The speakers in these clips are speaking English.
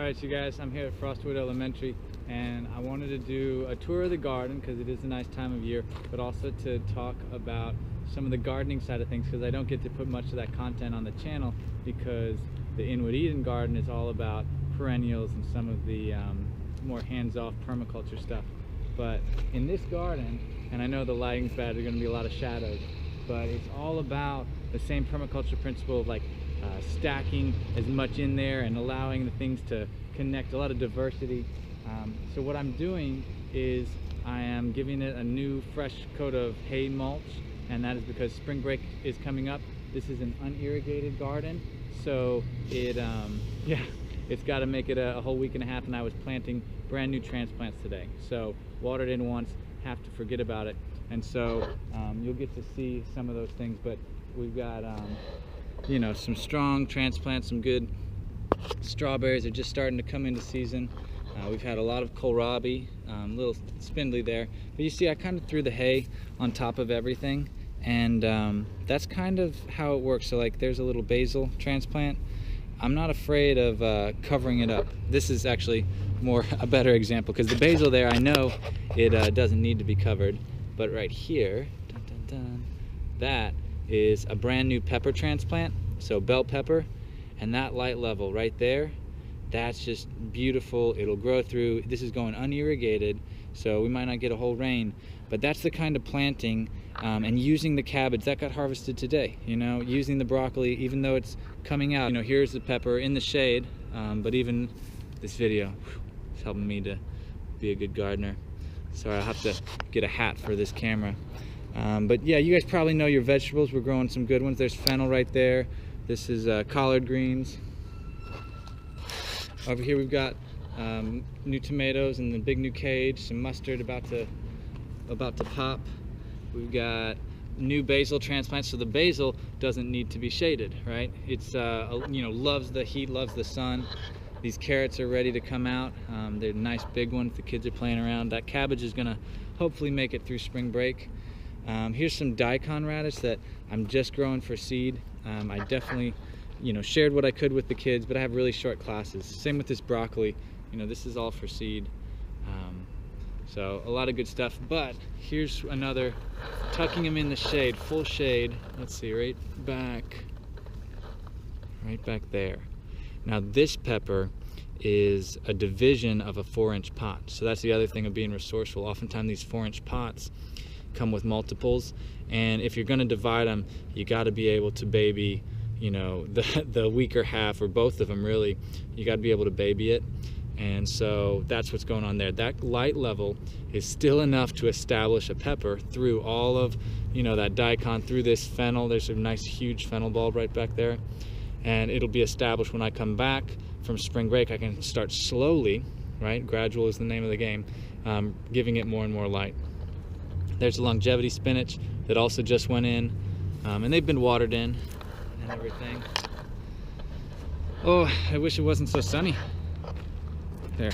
Alright, you guys, I'm here at Frostwood Elementary, and I wanted to do a tour of the garden because it is a nice time of year, but also to talk about some of the gardening side of things, because I don't get to put much of that content on the channel because the Inwood Eden garden is all about perennials and some of the more hands-off permaculture stuff. But in this garden, and I know the lighting's bad, there's going to be a lot of shadows, but it's all about the same permaculture principle of like stacking as much in there and allowing the things to connect, a lot of diversity. So what I'm doing is I am giving it a new fresh coat of hay mulch, and that is because spring break is coming up. This is an unirrigated garden, so it's got to make it a whole week and a half, and I was planting brand new transplants today. So watered in once, have to forget about it, and so you'll get to see some of those things. But we've got you know, some strong transplants, some good strawberries are just starting to come into season. We've had a lot of kohlrabi, a little spindly there, but you see I kind of threw the hay on top of everything, and that's kind of how it works. So like there's a little basil transplant. I'm not afraid of covering it up. This is actually a better example, because the basil there, I know it doesn't need to be covered, but right here, dun, dun, dun, that is a brand new pepper transplant, so bell pepper, and that light level right there, that's just beautiful. It'll grow through. This is going unirrigated, so we might not get a whole rain, but that's the kind of planting and using the cabbage that got harvested today, you know, using the broccoli, even though it's coming out, you know, here's the pepper in the shade, but even this video is helping me to be a good gardener. Sorry, I'll have to get a hat for this camera. But yeah, you guys probably know your vegetables. We're growing some good ones. There's fennel right there. This is collard greens. Over here we've got new tomatoes in the big new cage, some mustard about to pop. We've got new basil transplants, so the basil doesn't need to be shaded, right? It's you know, loves the heat, loves the sun. These carrots are ready to come out. They're nice big ones. The kids are playing around. That cabbage is gonna hopefully make it through spring break. Here's some daikon radish that I'm just growing for seed. I definitely, you know, shared what I could with the kids, but I have really short classes. Same with this broccoli. You know, this is all for seed. So a lot of good stuff. But here's another, tucking them in the shade, full shade. Let's see, right back there. Now this pepper is a division of a 4-inch pot. So that's the other thing of being resourceful. Oftentimes these 4-inch pots come with multiples, and if you're going to divide them, you got to be able to baby, you know, the weaker half, or both of them really. You got to be able to baby it, and so that's what's going on there. That light level is still enough to establish a pepper through all of, you know, that daikon, through this fennel. There's a nice huge fennel bulb right back there, and it'll be established when I come back from spring break. I can start slowly, right? Gradual is the name of the game, giving it more and more light. There's a longevity spinach that also just went in, and they've been watered in and everything. Oh, I wish it wasn't so sunny. There.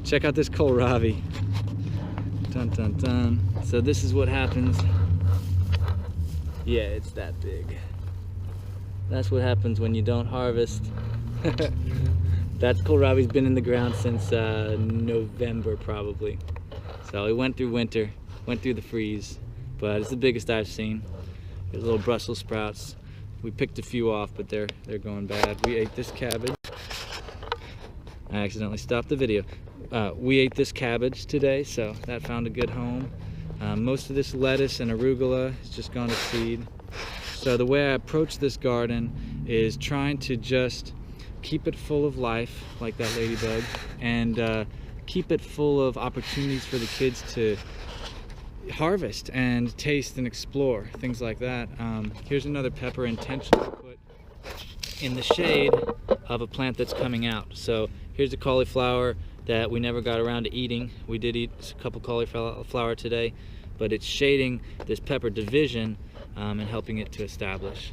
Check out this kohlrabi. Dun dun dun. So this is what happens. Yeah, it's that big. That's what happens when you don't harvest. That kohlrabi's been in the ground since November probably. So it went through winter, went through the freeze, but it's the biggest I've seen. There's little Brussels sprouts. We picked a few off, but they're going bad. We ate this cabbage. I accidentally stopped the video. We ate this cabbage today, so that found a good home. Most of this lettuce and arugula has just gone to seed. So the way I approach this garden is trying to just keep it full of life, like that ladybug, and keep it full of opportunities for the kids to harvest and taste and explore, things like that. Here's another pepper intentionally put in the shade of a plant that's coming out. So here's a cauliflower that we never got around to eating. We did eat a couple cauliflower today, but it's shading this pepper division and helping it to establish.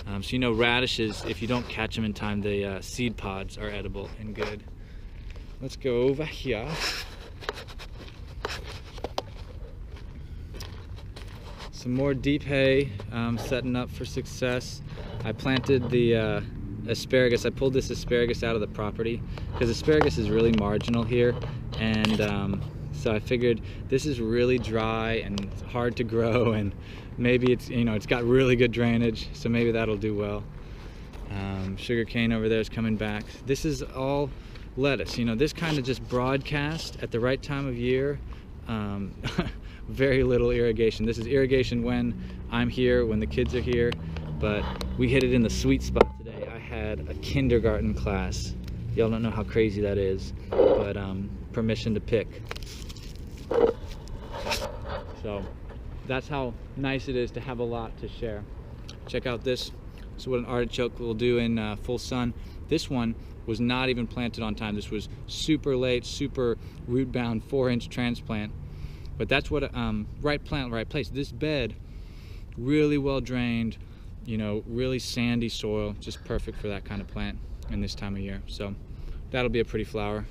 So you know, radishes, if you don't catch them in time, the seed pods are edible and good. Let's go over here. Some more deep hay, setting up for success. I planted the asparagus. I pulled this asparagus out of the property because asparagus is really marginal here, and so I figured this is really dry and hard to grow, and maybe it's, you know, it's got really good drainage, so maybe that'll do well. Sugar cane over there is coming back. This is all lettuce. You know, this kind of just broadcast at the right time of year. Very little irrigation. This is irrigation when I'm here, when the kids are here, but we hit it in the sweet spot today. I had a kindergarten class. Y'all don't know how crazy that is, but permission to pick. So that's how nice it is to have a lot to share. Check out this. This is what an artichoke will do in full sun. This one was not even planted on time. This was super late, super root bound, 4-inch transplant. But that's what right plant, right place. This bed, really well drained, you know, really sandy soil, just perfect for that kind of plant in this time of year. So that'll be a pretty flower.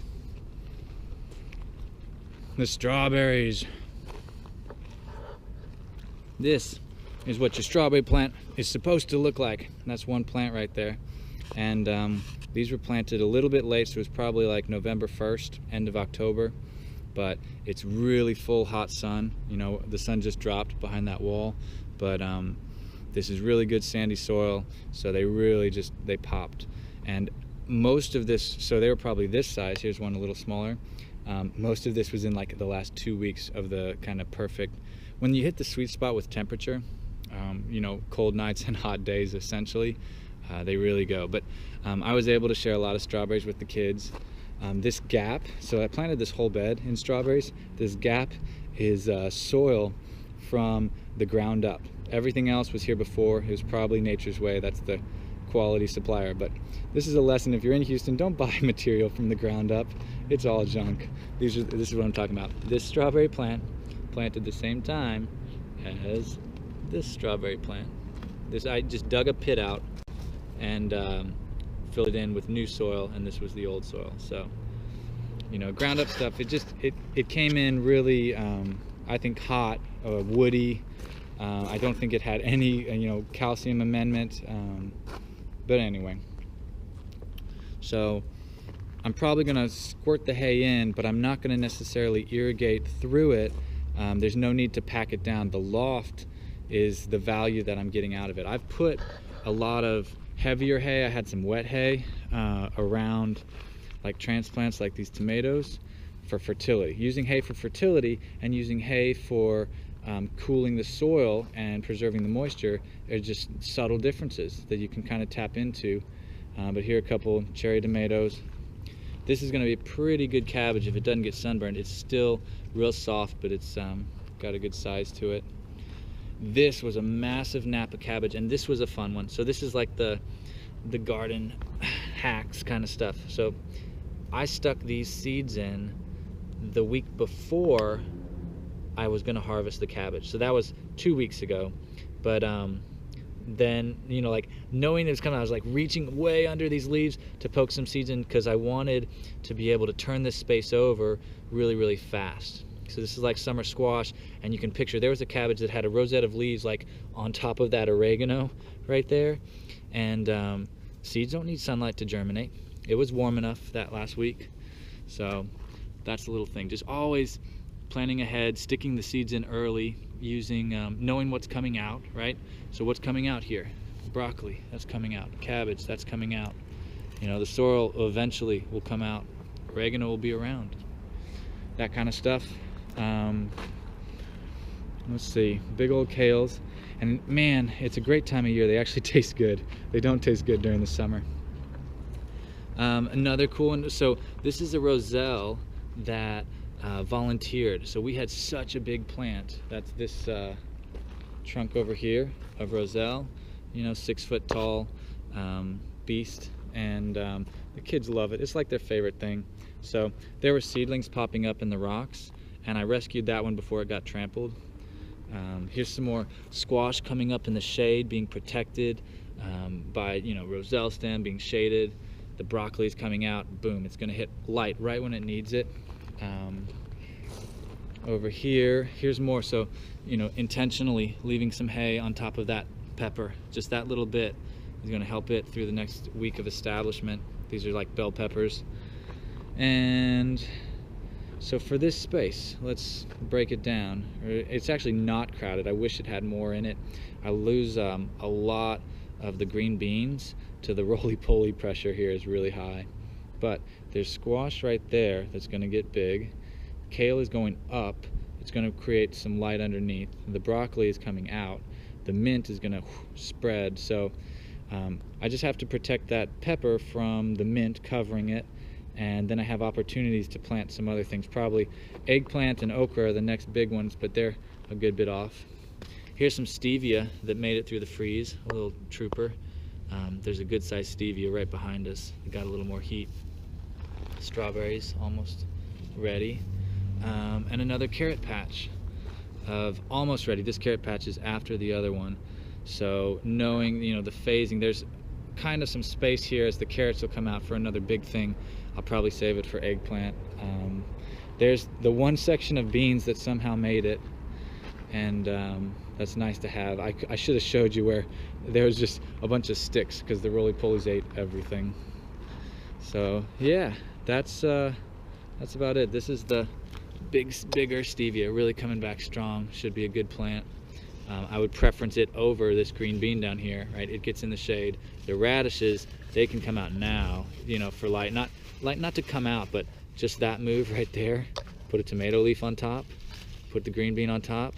The strawberries. This is what your strawberry plant is supposed to look like. That's one plant right there. And these were planted a little bit late, so it was probably like November 1st, end of October. But it's really full hot sun. You know, the sun just dropped behind that wall. But this is really good sandy soil, so they really just, they popped. And most of this, so they were probably this size. Here's one a little smaller. Most of this was in like the last 2 weeks of the kind of perfect, when you hit the sweet spot with temperature, you know, cold nights and hot days essentially, they really go. But I was able to share a lot of strawberries with the kids. This gap, so I planted this whole bed in strawberries. This gap is soil from the ground up. Everything else was here before. It was probably Nature's Way. That's the quality supplier. But this is a lesson. If you're in Houston, don't buy material from the ground up. It's all junk. This is what I'm talking about. This strawberry plant planted the same time as this strawberry plant. This, I just dug a pit out and filled it in with new soil, and this was the old soil. So, you know, ground up stuff, it came in really, I think, hot, woody. I don't think it had any, you know, calcium amendment, but anyway. So I'm probably gonna squirt the hay in, but I'm not gonna necessarily irrigate through it. There's no need to pack it down. The loft is the value that I'm getting out of it. I've put a lot of heavier hay. I had some wet hay around like transplants like these tomatoes for fertility. Using hay for fertility and using hay for cooling the soil and preserving the moisture are just subtle differences that you can kind of tap into. But here are a couple cherry tomatoes. This is going to be a pretty good cabbage if it doesn't get sunburned. It's still real soft, but it's got a good size to it. This was a massive Napa cabbage, and this was a fun one. So this is like the garden hacks kind of stuff. So I stuck these seeds in the week before I was going to harvest the cabbage. So that was 2 weeks ago. But then, you know, like knowing it was coming, I was like reaching way under these leaves to poke some seeds in because I wanted to be able to turn this space over really, really fast. So this is like summer squash, and you can picture there was a cabbage that had a rosette of leaves like on top of that oregano right there. And seeds don't need sunlight to germinate. It was warm enough that last week. So that's the little thing. Just always planning ahead, sticking the seeds in early, using, knowing what's coming out, right? So what's coming out here? Broccoli, that's coming out. Cabbage, that's coming out. You know, the sorrel eventually will come out. Oregano will be around. That kind of stuff. Let's see, big old kales. And man, it's a great time of year. They actually taste good. They don't taste good during the summer. Another cool one, so this is a roselle that volunteered. So we had such a big plant. That's this trunk over here of roselle, you know, 6 foot tall beast, and the kids love it. It's like their favorite thing. So there were seedlings popping up in the rocks, and I rescued that one before it got trampled. Here's some more squash coming up in the shade, being protected by, you know, roselle stem being shaded. The broccoli is coming out. Boom, it's going to hit light right when it needs it. Over here, here's more. So, you know, intentionally leaving some hay on top of that pepper, just that little bit, is going to help it through the next week of establishment. These are like bell peppers. And so for this space, let's break it down. It's actually not crowded. I wish it had more in it. I lose a lot of the green beans to the roly-poly pressure here is really high. But there's squash right there that's going to get big. Kale is going up. It's going to create some light underneath. The broccoli is coming out. The mint is going to spread. So I just have to protect that pepper from the mint covering it. And then I have opportunities to plant some other things. Probably eggplant and okra are the next big ones, but they're a good bit off. Here's some stevia that made it through the freeze, a little trooper. There's a good sized stevia right behind us. It got a little more heat. Strawberries almost ready. And another carrot patch of almost ready. This carrot patch is after the other one. So knowing, you know, the phasing, there's kind of some space here as the carrots will come out for another big thing. I'll probably save it for eggplant. There's the one section of beans that somehow made it, and that's nice to have. I should have showed you where there was just a bunch of sticks because the roly-polies ate everything. So yeah, that's about it. This is the bigger stevia, really coming back strong. Should be a good plant. I would preference it over this green bean down here, right? It gets in the shade. The radishes, they can come out now, you know, for light. Not to come out, but just that move right there. Put a tomato leaf on top, put the green bean on top.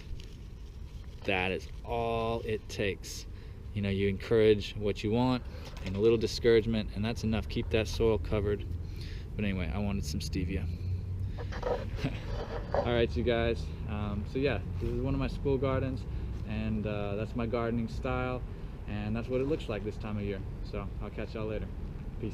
That is all it takes. You know, you encourage what you want and a little discouragement, and that's enough. Keep that soil covered. But anyway, I wanted some stevia. All right, you guys. So yeah, this is one of my school gardens, and that's my gardening style, and that's what it looks like this time of year. So I'll catch y'all later. Peace.